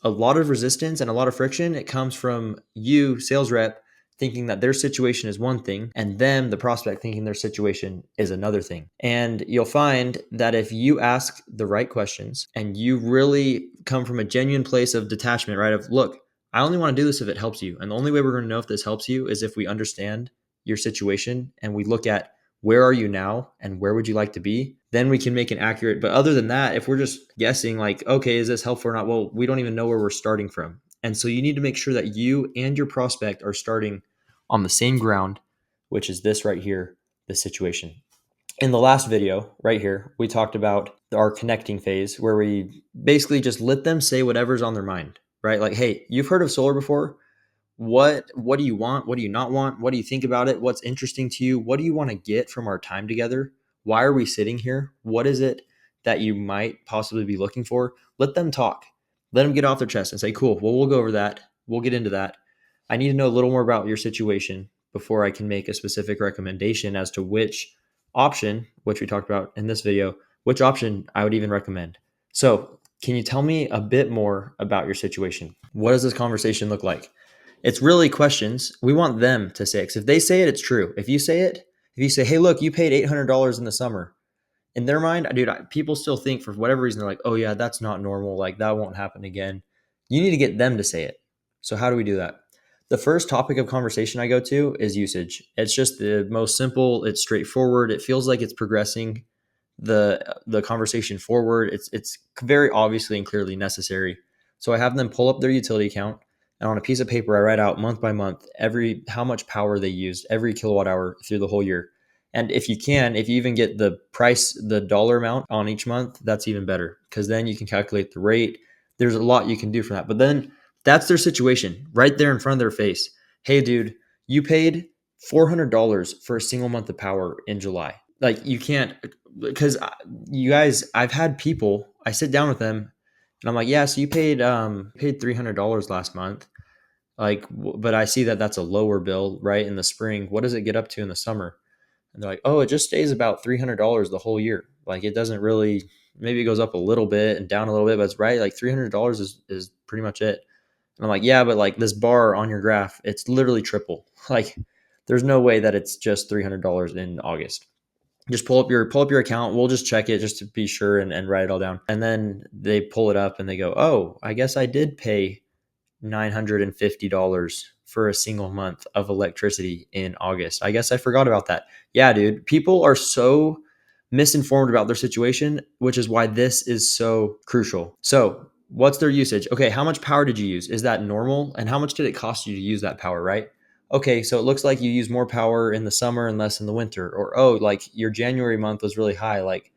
a lot of resistance and a lot of friction. It comes from you, sales rep, thinking that their situation is one thing and them, the prospect, thinking their situation is another thing. And you'll find that if you ask the right questions and you really come from a genuine place of detachment, right? Of, look, I only want to do this if it helps you. And the only way we're going to know if this helps you is if we understand your situation and we look at where are you now and where would you like to be? Then we can make an accurate. But other than that, if we're just guessing like, okay, is this helpful or not? Well, we don't even know where we're starting from. And so you need to make sure that you and your prospect are starting on the same ground, which is this right here, the situation. In the last video right here, we talked about our connecting phase where we basically just let them say whatever's on their mind, right? Like, hey, you've heard of solar before. What do you want? What do you not want? What do you think about it? What's interesting to you? What do you want to get from our time together? Why are we sitting here? What is it that you might possibly be looking for? Let them talk. Let them get off their chest and say, cool, well, we'll go over that. We'll get into that. I need to know a little more about your situation before I can make a specific recommendation as to which option, which we talked about in this video, which option I would even recommend. So, can you tell me a bit more about your situation? What does this conversation look like? It's really questions. We want them to say it. 'Cause if they say it, it's true. If you say it, if you say, hey, look, you paid $800 in the summer, in their mind, dude, people still think for whatever reason, they're like, oh, yeah, that's not normal. Like, that won't happen again. You need to get them to say it. So, how do we do that? The first topic of conversation I go to is usage. It's just the most simple, it's straightforward. It feels like it's progressing the conversation forward. It's very obviously and clearly necessary. So I have them pull up their utility account, and on a piece of paper I write out month by month how much power they used every kilowatt hour through the whole year. And if you even get the price, the dollar amount on each month, that's even better because then you can calculate the rate. There's a lot you can do from that. But then that's their situation right there in front of their face. Hey, dude, you paid $400 for a single month of power in July. Like, you can't, because you guys, I've had people, I sit down with them and I'm like, yeah, so you paid $300 last month. Like, but I see that that's a lower bill, right? In the spring, what does it get up to in the summer? And they're like, oh, it just stays about $300 the whole year. Like, it doesn't really, maybe it goes up a little bit and down a little bit, but it's right. Like $300 is pretty much it. And I'm like, yeah, but like this bar on your graph, it's literally triple. Like, there's no way that it's just $300 in August. Just pull up your account. We'll just check it just to be sure and write it all down. And then they pull it up and they go, oh, I guess I did pay $950 for a single month of electricity in August. I guess I forgot about that. Yeah, dude, people are so misinformed about their situation, which is why this is so crucial. So, what's their usage? Okay, how much power did you use? Is that normal? And how much did it cost you to use that power, right? Okay, so it looks like you use more power in the summer and less in the winter. Or, oh, like your January month was really high. Like,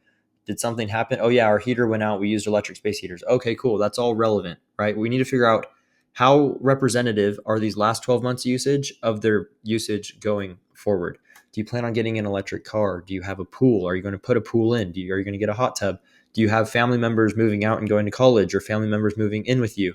did something happen? Oh, yeah, our heater went out. We used electric space heaters. Okay, cool. That's all relevant, right? We need to figure out how representative are these last 12 months usage of their usage going forward. Do you plan on getting an electric car? Do you have a pool? Are you going to put a pool in? Are you going to get a hot tub? Do you have family members moving out and going to college or family members moving in with you?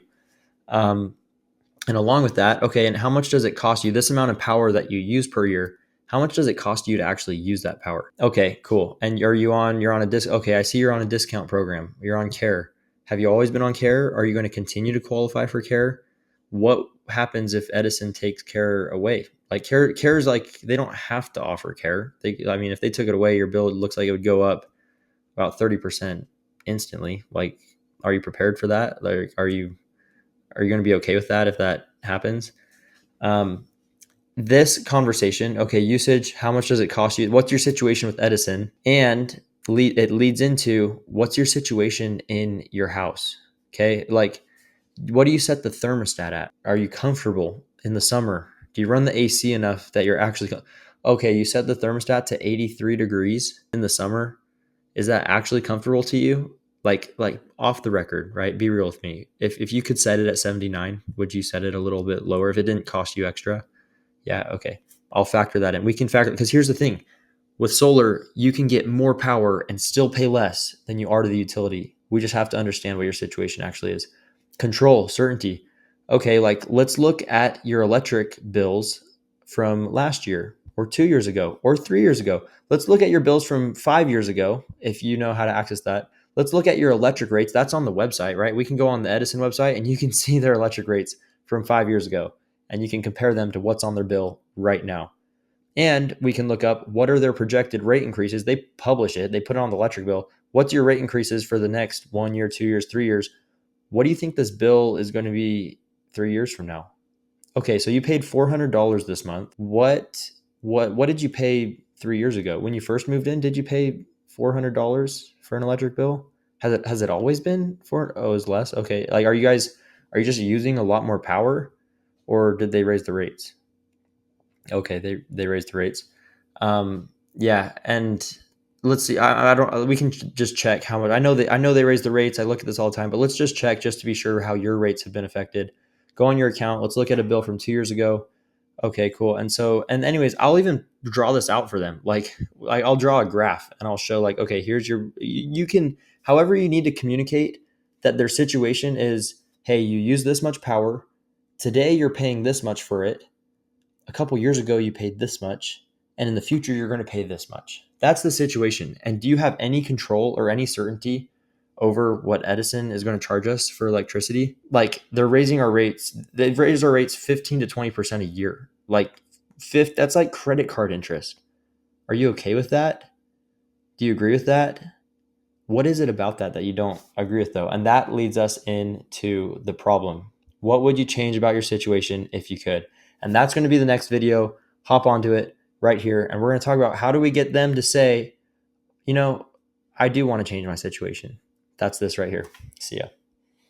And along with that, okay, and how much does it cost you? This amount of power that you use per year, how much does it cost you to actually use that power? Okay, cool. And you're on a disc. Okay, I see you're on a discount program. You're on care. Have you always been on care? Are you going to continue to qualify for care? What happens if Edison takes care away? Like, care is like, they don't have to offer care. I mean, if they took it away, your bill looks like it would go up about 30% instantly. Like, are you prepared for that? Like, are you going to be okay with that if that happens? Um, this conversation, okay, usage, how much does it cost you? What's your situation with Edison? And it leads into, what's your situation in your house? Okay, like, what do you set the thermostat at? Are you comfortable in the summer? Do you run the AC enough that you're actually, okay, you set the thermostat to 83 degrees in the summer. Is that actually comfortable to you? Like off the record, right? Be real with me. If you could set it at 79, would you set it a little bit lower if it didn't cost you extra? Yeah, okay. I'll factor that in. We can factor, because here's the thing. With solar, you can get more power and still pay less than you are to the utility. We just have to understand what your situation actually is. Control, certainty. Okay, like, let's look at your electric bills from last year or 2 years ago or 3 years ago. Let's look at your bills from 5 years ago, if you know how to access that. Let's look at your electric rates. That's on the website, right? We can go on the Edison website and you can see their electric rates from 5 years ago, and you can compare them to what's on their bill right now. And we can look up what are their projected rate increases. They publish it, they put it on the electric bill. What's your rate increases for the next 1 year, 2 years, 3 years? What do you think this bill is going to be 3 years from now? Okay, so you paid $400 this month. What did you pay 3 years ago when you first moved in? Did you pay $400 for an electric bill? Has it always been four? Oh, it's less. Okay, like are you just using a lot more power, or did they raise the rates? Okay, they raised the rates. Yeah, and let's see. I don't. We can just check how much. I know they raised the rates. I look at this all the time, but let's just check just to be sure how your rates have been affected. Go on your account. Let's look at a bill from 2 years ago. Okay, cool. And anyways, I'll even draw this out for them. Like I'll draw a graph and I'll show like, okay, here's you can, however you need to communicate that their situation is, hey, you use this much power. Today you're paying this much for it. A couple years ago you paid this much, and in the future you're going to pay this much. That's the situation. And do you have any control or any certainty over what Edison is going to charge us for electricity? Like they're raising our rates. They've raised our rates 15 to 20% a year. Like fifth, that's like credit card interest. Are you okay with that? Do you agree with that? What is it about that you don't agree with though? And that leads us into the problem. What would you change about your situation if you could? And that's going to be the next video. Hop onto it right here. And we're going to talk about how do we get them to say, I do want to change my situation. That's this right here. See ya.